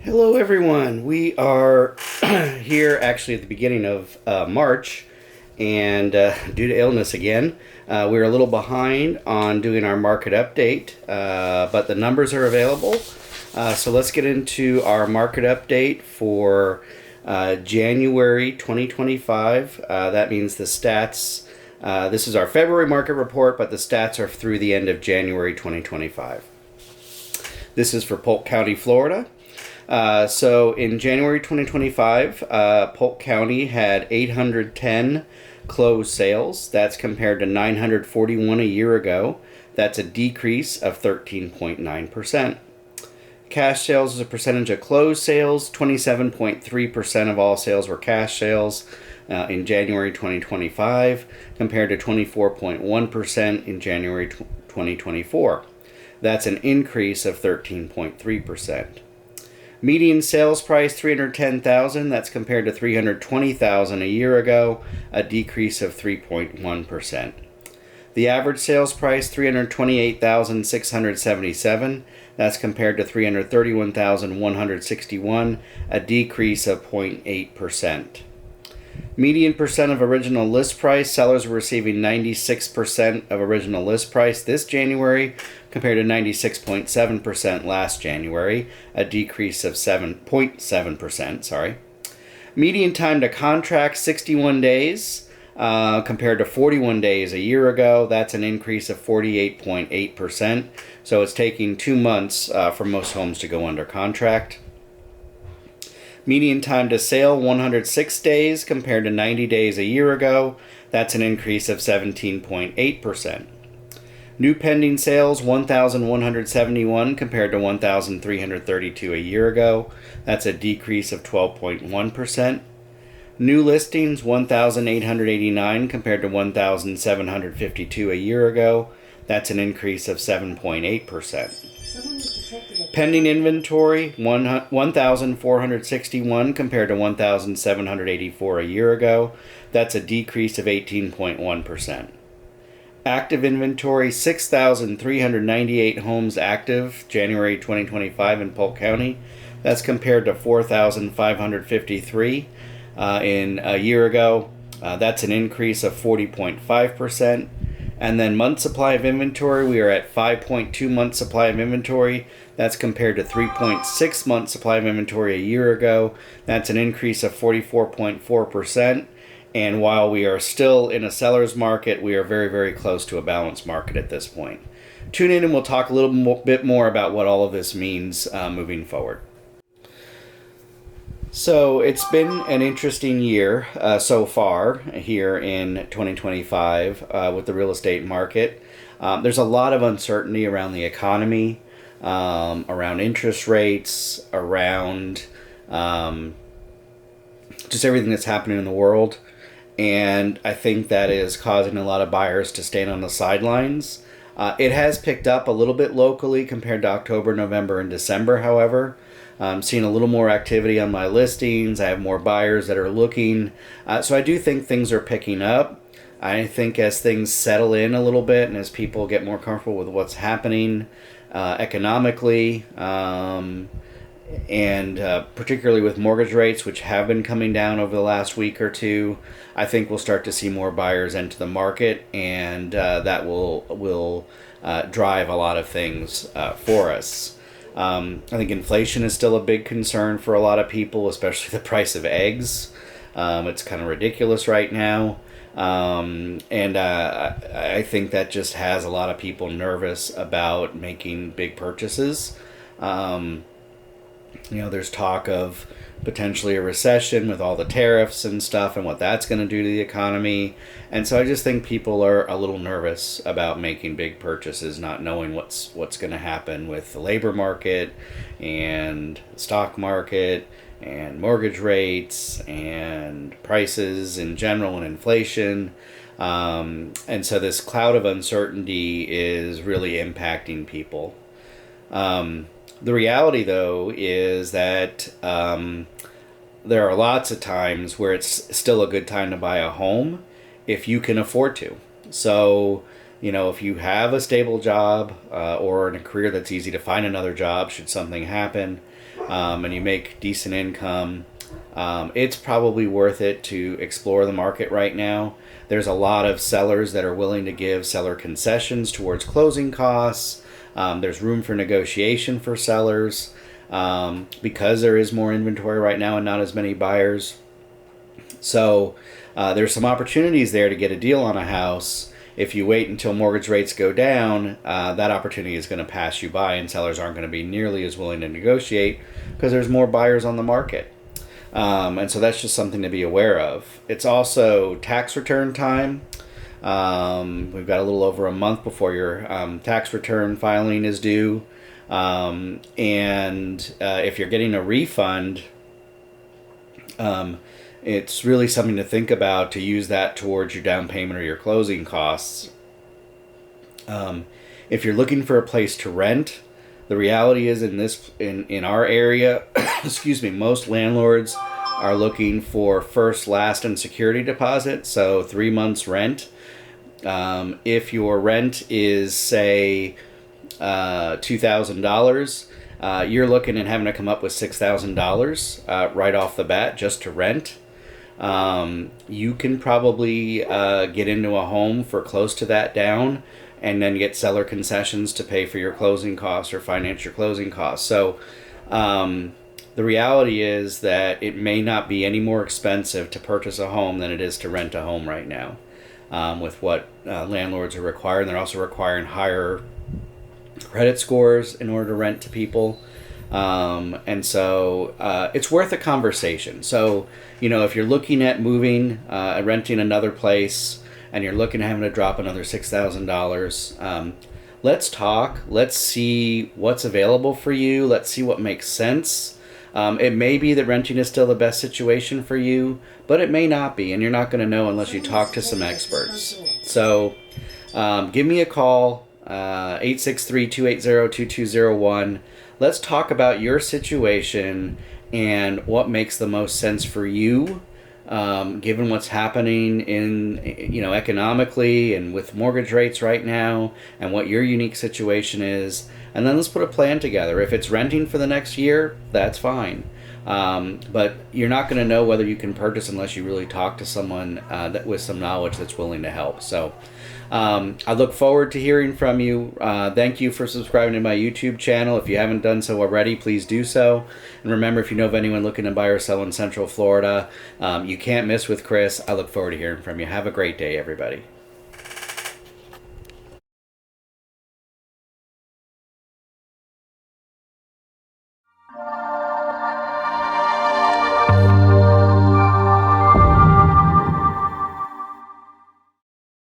Hello, everyone. We are here actually at the beginning of March, and due to illness again, we're a little behind on doing our market update, but the numbers are available. So let's get into our market update for January 2025. That means the stats. This is our February market report, but the stats are through the end of January 2025. This is for Polk County, Florida. So in January 2025, Polk County had 810 closed sales. That's compared to 941 a year ago. That's a decrease of 13.9%. Cash sales as a percentage of closed sales, 27.3% of all sales were cash sales in January 2025, compared to 24.1% in January 2024. That's an increase of 13.3%. Median sales price $310,000. That's compared to $320,000 a year ago, a decrease of 3.1%. The average sales price $328,677. That's compared to $331,161, a decrease of 0.8%. Median percent of original list price, sellers were receiving 96% of original list price this January compared to 96.7% last January, a decrease of 7.7%. Median time to contract 61 days compared to 41 days a year ago. That's an increase of 48.8%. So it's taking 2 months for most homes to go under contract. Median time to sale 106 days compared to 90 days a year ago. That's an increase of 17.8%. New pending sales 1,171 compared to 1,332 a year ago. That's a decrease of 12.1%. New listings 1,889 compared to 1,752 a year ago. That's an increase of 7.8%. Pending inventory 1,461 compared to 1,784 a year ago. That's a decrease of 18.1%. Active inventory 6,398 homes active January 2025 in Polk County. That's compared to 4,553 in a year ago. That's an increase of 40.5%. And then month supply of inventory, we are at 5.2 months supply of inventory. That's compared to 3.6 months supply of inventory a year ago. That's an increase of 44.4%. And while we are still in a seller's market, we are very, very close to a balanced market at this point. Tune in and we'll talk a little bit more about what all of this means moving forward. So it's been an interesting year so far here in 2025 with the real estate market. There's a lot of uncertainty around the economy, around interest rates, around just everything that's happening in the world. And I think that is causing a lot of buyers to stand on the sidelines. It has picked up a little bit locally compared to October, November, and December, however. I'm seeing a little more activity on my listings. I have more buyers that are looking. So I do think things are picking up. I think as things settle in a little bit and as people get more comfortable with what's happening economically, and particularly with mortgage rates, which have been coming down over the last week or two, I think we'll start to see more buyers enter the market, and that will drive a lot of things for us. I think inflation is still a big concern for a lot of people, especially the price of eggs. It's kind of ridiculous right now. I think that just has a lot of people nervous about making big purchases. There's talk of potentially a recession with all the tariffs and stuff and what that's going to do to the economy. And so I just think people are a little nervous about making big purchases, not knowing what's going to happen with the labor market and stock market and mortgage rates and prices in general and inflation. And so this cloud of uncertainty is really impacting people. The reality, though, is that there are lots of times where it's still a good time to buy a home if you can afford to. So if you have a stable job or in a career that's easy to find another job should something happen, and you make decent income, it's probably worth it to explore the market right now. There's a lot of sellers that are willing to give seller concessions towards closing costs. There's room for negotiation for sellers because there is more inventory right now and not as many buyers. So there's some opportunities there to get a deal on a house. If you wait until mortgage rates go down, that opportunity is going to pass you by, and sellers aren't going to be nearly as willing to negotiate because there's more buyers on the market. And so that's just something to be aware of. It's also tax return time. We've got a little over a month before your tax return filing is due. And if you're getting a refund, it's really something to think about to use that towards your down payment or your closing costs. If you're looking for a place to rent, the reality is in our area, excuse me, most landlords are looking for first, last, and security deposit, so 3 months rent. If your rent is, say, $2,000, you're looking at having to come up with $6,000 right off the bat just to rent. You can probably get into a home for close to that down and then get seller concessions to pay for your closing costs or finance your closing costs. So the reality is that it may not be any more expensive to purchase a home than it is to rent a home right now, with what landlords are requiring. They're also requiring higher credit scores in order to rent to people. And so it's worth a conversation. So, if you're looking at moving, renting another place, and you're looking at having to drop another $6,000, let's talk. Let's see what's available for you. Let's see what makes sense. It may be that renting is still the best situation for you, but it may not be, and you're not going to know unless you talk to some experts. So give me a call, 863-280-2201. Let's talk about your situation and what makes the most sense for you, given what's happening in, economically and with mortgage rates right now, and what your unique situation is. And then let's put a plan together. If it's renting for the next year, that's fine. But you're not going to know whether you can purchase unless you really talk to someone that with some knowledge that's willing to help. So I look forward to hearing from you. Thank you for subscribing to my YouTube channel. If you haven't done so already, please do so. And remember, if you know of anyone looking to buy or sell in Central Florida, you can't miss with Chris. I look forward to hearing from you. Have a great day, everybody.